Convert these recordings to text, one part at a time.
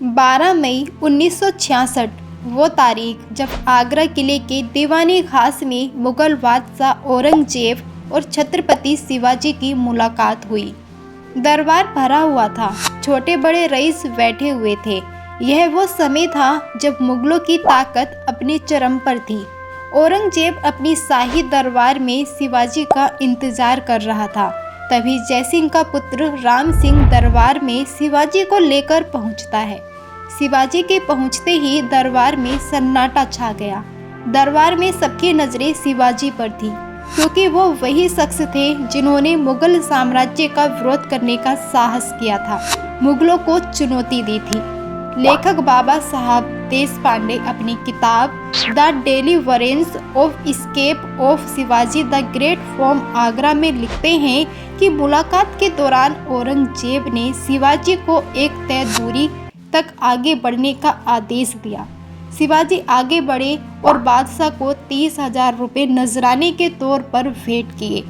12 मई 1966 वो तारीख जब आगरा किले के दीवानी खास में मुगल बादशाह औरंगजेब और छत्रपति शिवाजी की मुलाकात हुई। दरबार भरा हुआ था, छोटे बड़े रईस बैठे हुए थे। यह वो समय था जब मुगलों की ताकत अपने चरम पर थी। औरंगजेब अपनी शाही दरबार में शिवाजी का इंतजार कर रहा था। तभी जयसिंह का पुत्र राम सिंह दरबार में शिवाजी को लेकर पहुंचता है। शिवाजी के पहुंचते ही दरबार में सन्नाटा छा गया। दरबार में सबकी नजरें शिवाजी पर थी, क्योंकि वो वही शख्स थे जिन्होंने मुगल साम्राज्य का विरोध करने का साहस किया था, मुगलों को चुनौती दी थी। लेखक बाबा साहब देशपांडे अपनी किताब the deliverance of escape of Shivaji the great from Agra में लिखते हैं कि मुलाकात के दौरान औरंगजेब ने शिवाजी को एक तय दूरी तक आगे बढ़ने का आदेश दिया। शिवाजी आगे बढ़े और बादशाह को 30,000 रुपये नजराने के तौर पर भेंट किए।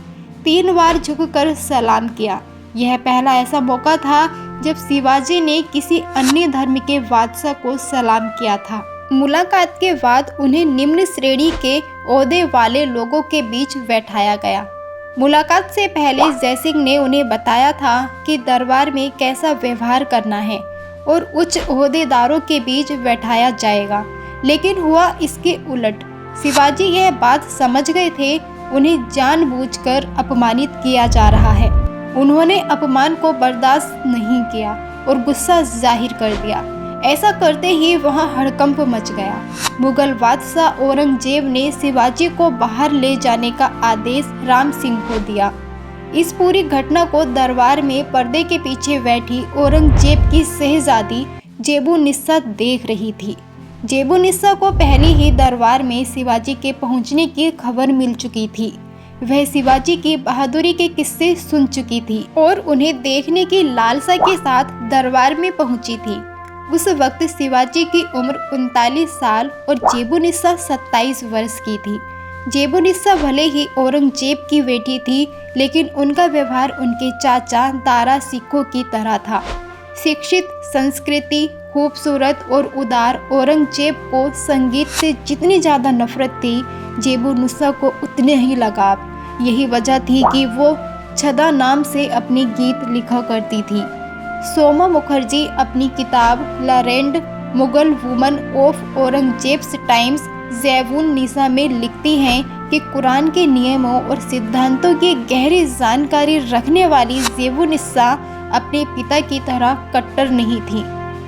3 बार झुककर सलाम किया। यह पहला ऐसा मौका था जब शिवाजी ने किसी अन्य धर्म के बादशाह को सलाम किया था। मुलाकात के बाद उन्हें निम्न श्रेणी के ओहदे वाले लोगों के बीच बैठाया गया। मुलाकात से पहले जयसिंह ने उन्हें बताया था कि दरबार में कैसा व्यवहार करना है और उच्च ओहदेदारों के बीच बैठाया जाएगा, लेकिन हुआ इसके उलट। शिवाजी यह बात समझ गए थे, उन्हें जानबूझकर अपमानित किया जा रहा है। उन्होंने अपमान को बर्दाश्त नहीं किया और गुस्सा जाहिर कर दिया। ऐसा करते ही वहां हड़कंप मच गया। मुगल बादशाह औरंगजेब ने शिवाजी को बाहर ले जाने का आदेश राम सिंह को दिया। इस पूरी घटना को दरबार में पर्दे के पीछे बैठी औरंगजेब की शहजादी जेबुनिस्सा देख रही थी। जेबुनिस्सा को पहले ही दरबार में शिवाजी के पहुंचने की खबर मिल चुकी थी। वह शिवाजी की बहादुरी के किस्से सुन चुकी थी और उन्हें देखने की लालसा के साथ दरबार में पहुंची थी। उस वक्त शिवाजी की उम्र 39 साल और जेबुनिस्सा 27 वर्ष की थी। जेबुनिस्सा भले ही औरंगजेब की बेटी थी, लेकिन उनका व्यवहार उनके चाचा दारा सिक्को की तरह था। शिक्षित, संस्कृति, खूबसूरत और उदार। औरंगजेब को संगीत से जितनी ज़्यादा नफरत थी, जेबुनिस्सा को उतने ही लगाव। यही वजह थी कि वो छदा नाम से अपने गीत लिखा करती थी। सोमा मुखर्जी अपनी किताब learned Mughal woman of Aurangzeb's times Zebunnisa में लिखती हैं कि कुरान के नियमों और सिद्धांतों की गहरी जानकारी रखने वाली जेबुनिस्सा अपने पिता की तरह कट्टर नहीं थी।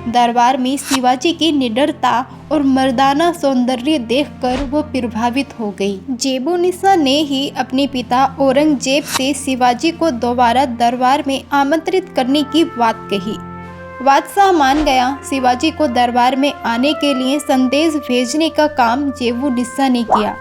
दरबार में शिवाजी की निडरता और मर्दाना सौंदर्य देखकर वो प्रभावित हो गई। जेबुनिस्सा ने ही अपने पिता औरंगजेब से शिवाजी को दोबारा दरबार में आमंत्रित करने की बात कही। बादशाह मान गया। शिवाजी को दरबार में आने के लिए संदेश भेजने का काम जेबुनिस्सा ने किया।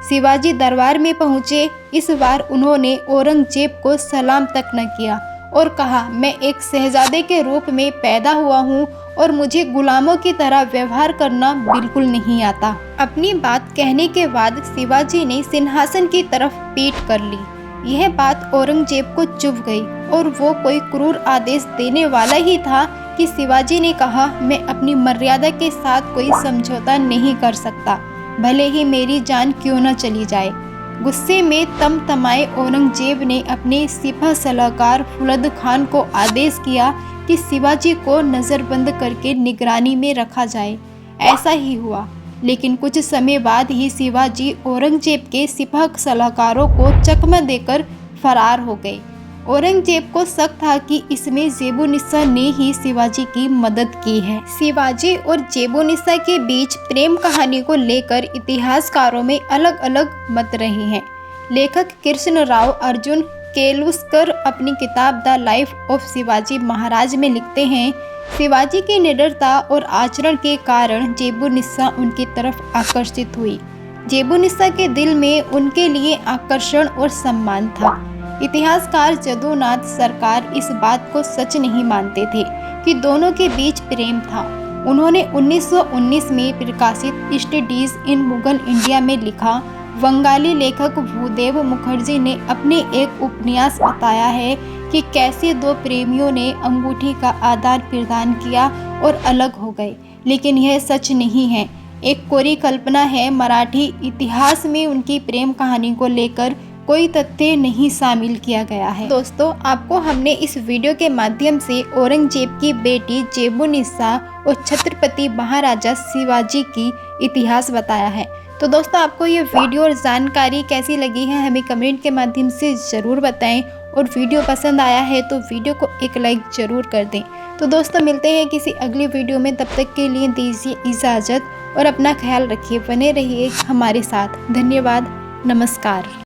शिवाजी दरबार में पहुंचे। इस बार उन्होंने औरंगजेब को सलाम तक न किया और कहा, मैं एक शहजादे के रूप में पैदा हुआ हूँ और मुझे गुलामों की तरह व्यवहार करना बिल्कुल नहीं आता। अपनी बात कहने के बाद शिवाजी ने सिंहासन की तरफ पीठ कर ली। यह बात औरंगजेब को चुभ गई और वो कोई क्रूर आदेश देने वाला ही था कि शिवाजी ने कहा, मैं अपनी मर्यादा के साथ कोई समझौता नहीं कर सकता, भले ही मेरी जान क्यों न चली जाए। गुस्से में तमतमाए औरंगजेब ने अपने सिपह सलाहकार फुलद खान को आदेश किया कि शिवाजी को नज़रबंद करके निगरानी में रखा जाए। ऐसा ही हुआ, लेकिन कुछ समय बाद ही शिवाजी औरंगजेब के सिपह सलाहकारों को चकमा देकर फरार हो गए। औरंगजेब को शक था कि इसमें जेबुनिस्सा ने ही शिवाजी की मदद की है। शिवाजी और जेबुनिस्सा के बीच प्रेम कहानी को लेकर इतिहासकारों में अलग अलग मत रहे हैं। लेखक कृष्णराव अर्जुन केलुस्कर अपनी किताब the life of Shivaji Maharaj में लिखते हैं, शिवाजी की निडरता और आचरण के कारण जेबुनिस्सा उनकी तरफ आकर्षित हुई। जेबुनिस्सा के दिल में उनके लिए आकर्षण और सम्मान था। इतिहासकार जदुनाथ सरकार इस बात को सच नहीं मानते थे कि दोनों के बीच प्रेम था। उन्होंने 1919 में प्रकाशित स्टडीज इन मुगल इंडिया में लिखा, बंगाली लेखक भूदेव मुखर्जी ने अपने एक उपन्यास बताया है कि कैसे दो प्रेमियों ने अंगूठी का आदान प्रदान किया और अलग हो गए, लेकिन यह सच नहीं है, एक कोरी कल्पना है। मराठी इतिहास में उनकी प्रेम कहानी को लेकर कोई तथ्य नहीं शामिल किया गया है। दोस्तों, आपको हमने इस वीडियो के माध्यम से औरंगजेब की बेटी जेबुनिसा और छत्रपति महाराजा शिवाजी की इतिहास बताया है। तो दोस्तों, आपको ये वीडियो और जानकारी कैसी लगी है हमें कमेंट के माध्यम से ज़रूर बताएं, और वीडियो पसंद आया है तो वीडियो को एक लाइक ज़रूर कर दें। तो दोस्तों, मिलते हैं किसी अगली वीडियो में, तब तक के लिए दीजिए इजाज़त और अपना ख्याल रखिए, बने रहिए हमारे साथ। धन्यवाद, नमस्कार।